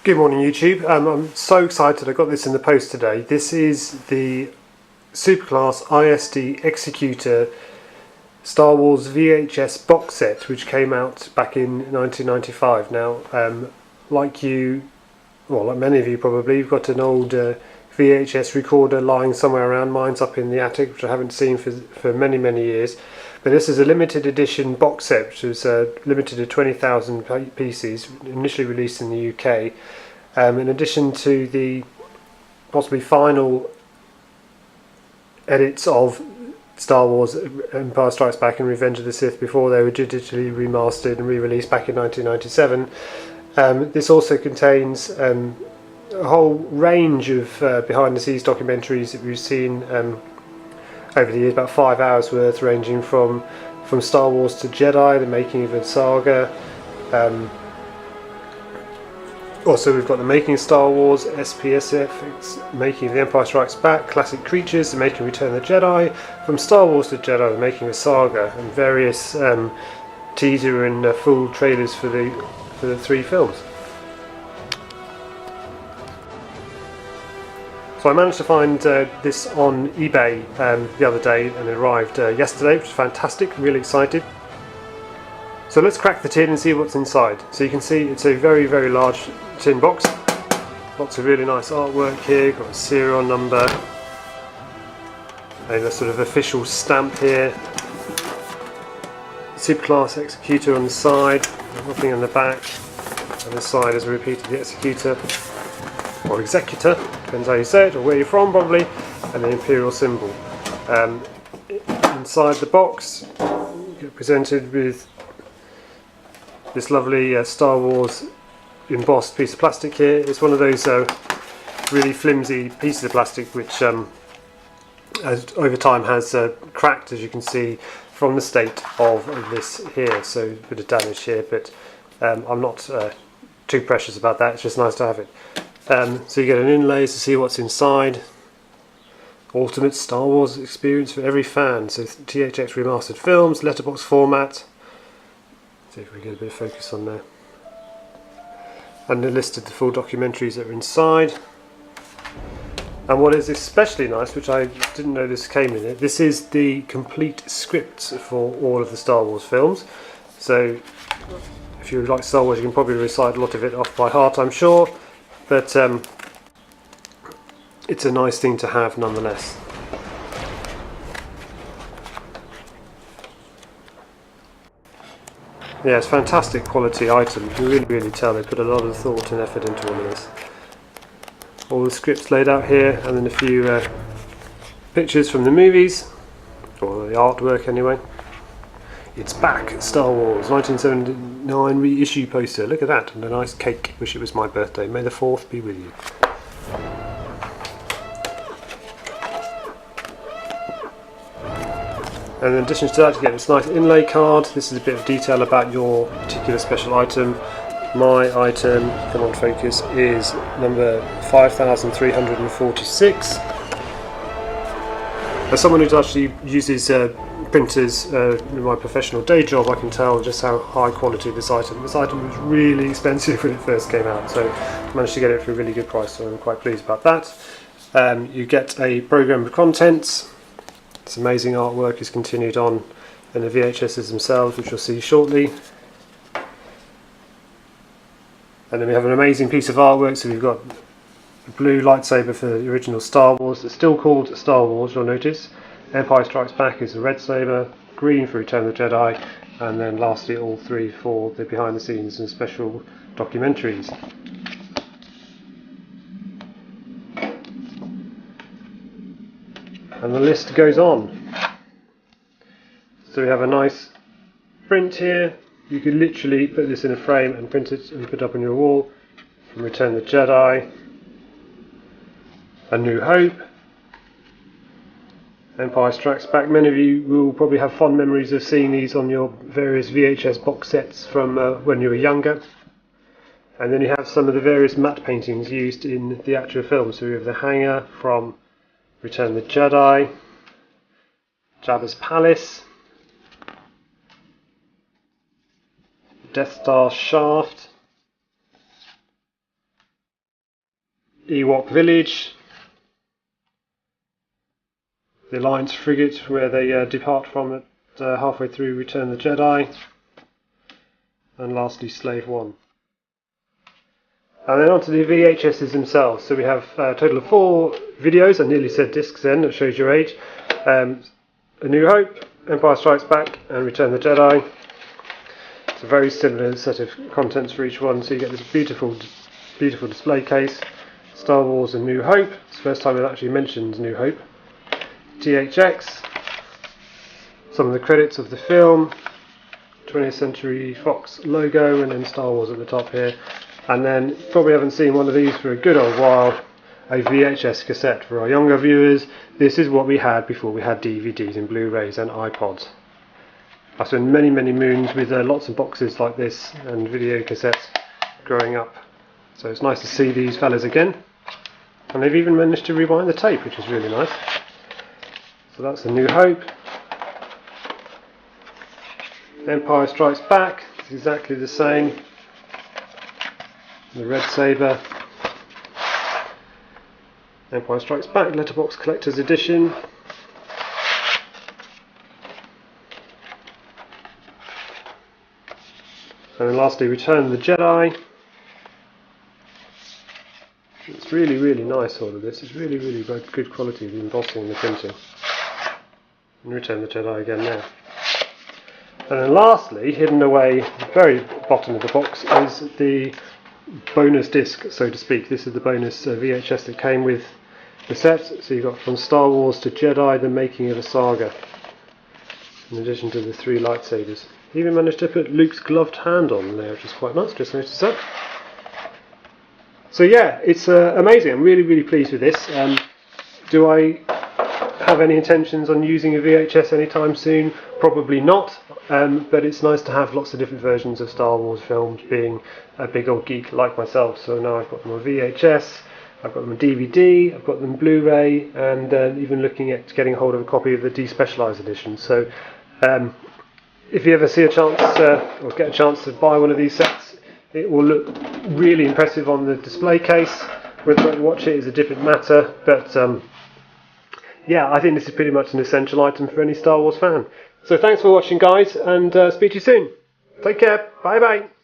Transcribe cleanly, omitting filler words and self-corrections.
Good morning YouTube. I'm so excited I got this in the post today. This is the Superclass ISD Executor Star Wars VHS box set, which came out back in 1995. Now, like many of you probably, you've got an old VHS recorder lying somewhere around. Mine's up in the attic, which I haven't seen for many years. But this is a limited edition box set, which was limited to 20,000 pieces, initially released in the UK. In addition to the possibly final edits of Star Wars Empire Strikes Back and Revenge of the Sith before they were digitally remastered and re-released back in 1997, this also contains a whole range of behind-the-scenes documentaries that we've seen over the years, about 5 hours worth, ranging from Star Wars to Jedi, the making of the saga. Also, we've got the making of Star Wars, SPSF, making of the Empire Strikes Back, classic creatures, the making of Return of the Jedi, from Star Wars to Jedi, the making of saga, and various teaser and full trailers for the three films. So I managed to find this on eBay the other day, and it arrived yesterday, which is fantastic. Really excited. So let's crack the tin and see what's inside. So you can see it's a very large tin box. Lots of really nice artwork here. Got a serial number, and a sort of official stamp here. Superclass Executor on the side, nothing on the back, and this side is a repeat of the Executor. Or Executor, depends how you say it or where you're from probably, and the Imperial symbol. Inside the box you're presented with this lovely Star Wars embossed piece of plastic here. It's one of those really flimsy pieces of plastic which over time has cracked, as you can see from the state of this here, so a bit of damage here, but I'm not too precious about that. It's just nice to have it. So you get an inlay to see what's inside. Ultimate Star Wars experience for every fan. So THX remastered films, letterbox format. See if we get a bit of focus on there. And a list of the full documentaries that are inside. And what is especially nice, which I didn't know this came in it, this is the complete scripts for all of the Star Wars films. So if you like Star Wars, you can probably recite a lot of it off by heart, I'm sure. But it's a nice thing to have nonetheless. Yeah, it's fantastic quality item. You can really tell they put a lot of thought and effort into all of this. All the scripts laid out here, and then a few pictures from the movies, or the artwork anyway. It's back, Star Wars, 1979 reissue poster. Look at that, and a nice cake. Wish it was my birthday. May the 4th be with you. And in addition to that, you get this nice inlay card. This is a bit of detail about your particular special item. My item, come on focus, is number 5346. As someone who actually uses printers in my professional day job, I can tell just how high quality this item. This item was really expensive when it first came out, so I managed to get it for a really good price, so I'm quite pleased about that. You get a program of contents. This amazing artwork is continued on in the VHSs themselves, which you'll see shortly. And then we have an amazing piece of artwork. So we've got a blue lightsaber for the original Star Wars. It's still called Star Wars, you'll notice. Empire Strikes Back is a red saber, green for Return of the Jedi, and then lastly all three for the behind the scenes and special documentaries. And the list goes on. So we have a nice print here. You could literally put this in a frame and print it and put it up on your wall. From Return of the Jedi, A New Hope, Empire Strikes Back. Many of you will probably have fond memories of seeing these on your various VHS box sets from when you were younger. And then you have some of the various matte paintings used in the actual film. So we have the hangar from Return of the Jedi, Jabba's Palace, Death Star shaft, Ewok village, the Alliance frigate where they depart from at halfway through Return of the Jedi, and lastly Slave One. And then on to the VHSs themselves. So we have a total of 4 videos. I nearly said discs then, that shows your age. A New Hope, Empire Strikes Back and Return of the Jedi. It's a very similar set of contents for each one, so you get this beautiful display case. Star Wars and New Hope. It's the first time I've actually mentioned New Hope. THX, some of the credits of the film, 20th Century Fox logo, and then Star Wars at the top here. And then, probably haven't seen one of these for a good old while, a VHS cassette. For our younger viewers, this is what we had before we had DVDs and Blu-rays and iPods. I spent many moons with lots of boxes like this and video cassettes growing up. So it's nice to see these fellas again. And they've even managed to rewind the tape, which is really nice. So that's A New Hope. Empire Strikes Back, it's exactly the same. The red saber. Empire Strikes Back, Letterbox Collector's Edition. And then lastly, Return of the Jedi. It's really nice, all of this. It's really good quality, the embossing and the printing. And Return of the Jedi again now. And then lastly, hidden away at the very bottom of the box, is the bonus disc, so to speak. This is the bonus VHS that came with the set. So you've got From Star Wars to Jedi, The Making of a Saga, in addition to the 3 lightsabers. Even managed to put Luke's gloved hand on there, which is quite nice. Just noticed that. So yeah, it's amazing. I'm really pleased with this. Do I have any intentions on using a VHS anytime soon? Probably not, but it's nice to have lots of different versions of Star Wars films, being a big old geek like myself. So now I've got them on VHS, I've got them on DVD, I've got them Blu-ray, and even looking at getting hold of a copy of the despecialised edition. So if you ever see a chance or get a chance to buy one of these sets, it will look really impressive on the display case. Whether you watch it is a different matter, but yeah, I think this is pretty much an essential item for any Star Wars fan. So thanks for watching, guys, and speak to you soon. Take care. Bye bye.